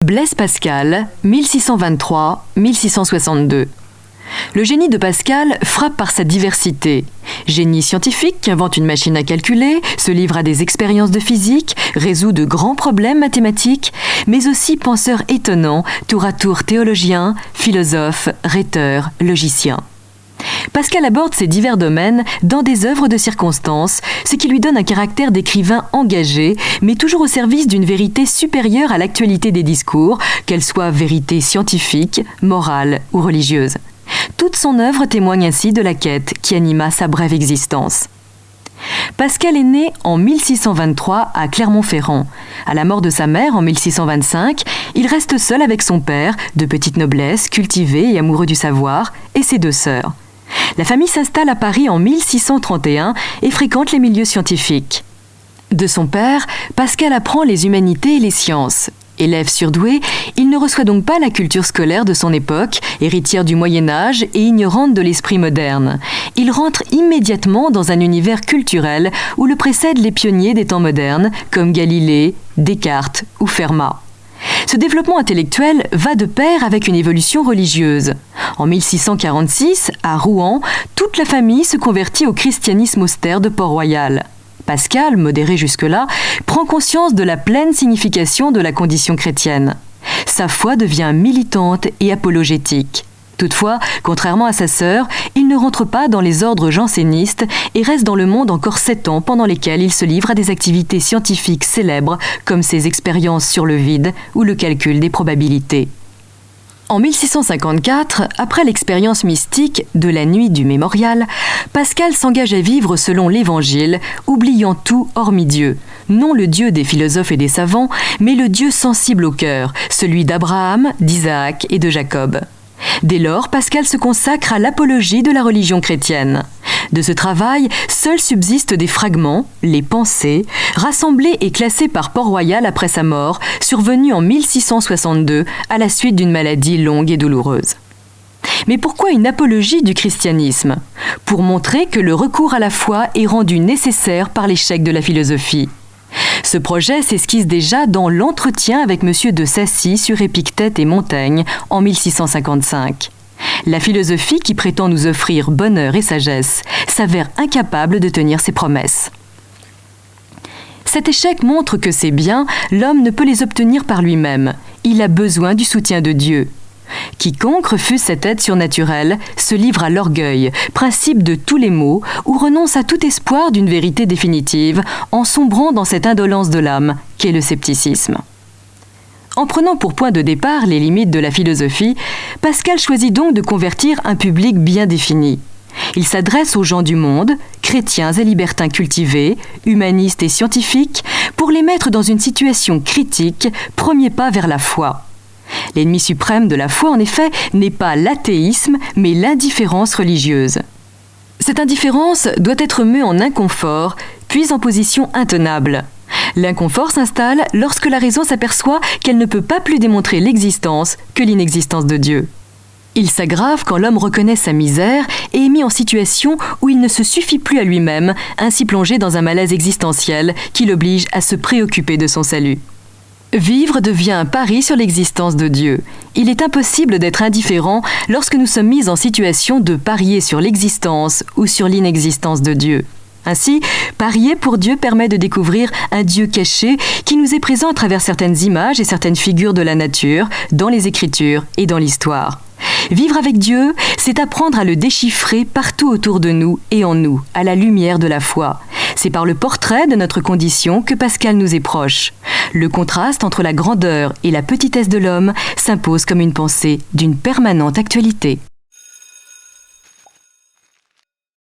Blaise Pascal, 1623-1662. Le génie de Pascal frappe par sa diversité. Génie scientifique qui invente une machine à calculer, se livre à des expériences de physique, résout de grands problèmes mathématiques, mais aussi penseur étonnant, tour à tour théologien, philosophe, rhéteur, logicien. Pascal aborde ces divers domaines dans des œuvres de circonstance, ce qui lui donne un caractère d'écrivain engagé, mais toujours au service d'une vérité supérieure à l'actualité des discours, qu'elle soit vérité scientifique, morale ou religieuse. Toute son œuvre témoigne ainsi de la quête qui anima sa brève existence. Pascal est né en 1623 à Clermont-Ferrand. À la mort de sa mère en 1625, il reste seul avec son père, de petite noblesse, cultivé et amoureux du savoir, et ses deux sœurs. La famille s'installe à Paris en 1631 et fréquente les milieux scientifiques. De son père, Pascal apprend les humanités et les sciences. Élève surdoué, il ne reçoit donc pas la culture scolaire de son époque, héritière du Moyen-Âge et ignorante de l'esprit moderne. Il rentre immédiatement dans un univers culturel où le précèdent les pionniers des temps modernes, comme Galilée, Descartes ou Fermat. Ce développement intellectuel va de pair avec une évolution religieuse. En 1646, à Rouen, toute la famille se convertit au christianisme austère de Port-Royal. Pascal, modéré jusque-là, prend conscience de la pleine signification de la condition chrétienne. Sa foi devient militante et apologétique. Toutefois, contrairement à sa sœur, il ne rentre pas dans les ordres jansénistes et reste dans le monde encore 7 ans pendant lesquels il se livre à des activités scientifiques célèbres comme ses expériences sur le vide ou le calcul des probabilités. En 1654, après l'expérience mystique de la nuit du mémorial, Pascal s'engage à vivre selon l'Évangile, oubliant tout hormis Dieu. Non le Dieu des philosophes et des savants, mais le Dieu sensible au cœur, celui d'Abraham, d'Isaac et de Jacob. Dès lors, Pascal se consacre à l'apologie de la religion chrétienne. De ce travail, seuls subsistent des fragments, les pensées, rassemblés et classés par Port-Royal après sa mort, survenue en 1662 à la suite d'une maladie longue et douloureuse. Mais pourquoi une apologie du christianisme ? Pour montrer que le recours à la foi est rendu nécessaire par l'échec de la philosophie. Ce projet s'esquisse déjà dans l'entretien avec M. de Sacy sur Épictète et Montaigne en 1655. La philosophie qui prétend nous offrir bonheur et sagesse s'avère incapable de tenir ses promesses. Cet échec montre que ces biens, l'homme ne peut les obtenir par lui-même. Il a besoin du soutien de Dieu. Quiconque refuse cette aide surnaturelle se livre à l'orgueil, principe de tous les maux, ou renonce à tout espoir d'une vérité définitive en sombrant dans cette indolence de l'âme qu'est le scepticisme. En prenant pour point de départ les limites de la philosophie, Pascal choisit donc de convertir un public bien défini. Il s'adresse aux gens du monde, chrétiens et libertins cultivés, humanistes et scientifiques, pour les mettre dans une situation critique, premier pas vers la foi. L'ennemi suprême de la foi, en effet, n'est pas l'athéisme, mais l'indifférence religieuse. Cette indifférence doit être mue en inconfort, puis en position intenable. L'inconfort s'installe lorsque la raison s'aperçoit qu'elle ne peut pas plus démontrer l'existence que l'inexistence de Dieu. Il s'aggrave quand l'homme reconnaît sa misère et est mis en situation où il ne se suffit plus à lui-même, ainsi plongé dans un malaise existentiel qui l'oblige à se préoccuper de son salut. Vivre devient un pari sur l'existence de Dieu. Il est impossible d'être indifférent lorsque nous sommes mis en situation de parier sur l'existence ou sur l'inexistence de Dieu. Ainsi, parier pour Dieu permet de découvrir un Dieu caché qui nous est présent à travers certaines images et certaines figures de la nature, dans les Écritures et dans l'histoire. Vivre avec Dieu, c'est apprendre à le déchiffrer partout autour de nous et en nous, à la lumière de la foi. C'est par le portrait de notre condition que Pascal nous est proche. Le contraste entre la grandeur et la petitesse de l'homme s'impose comme une pensée d'une permanente actualité.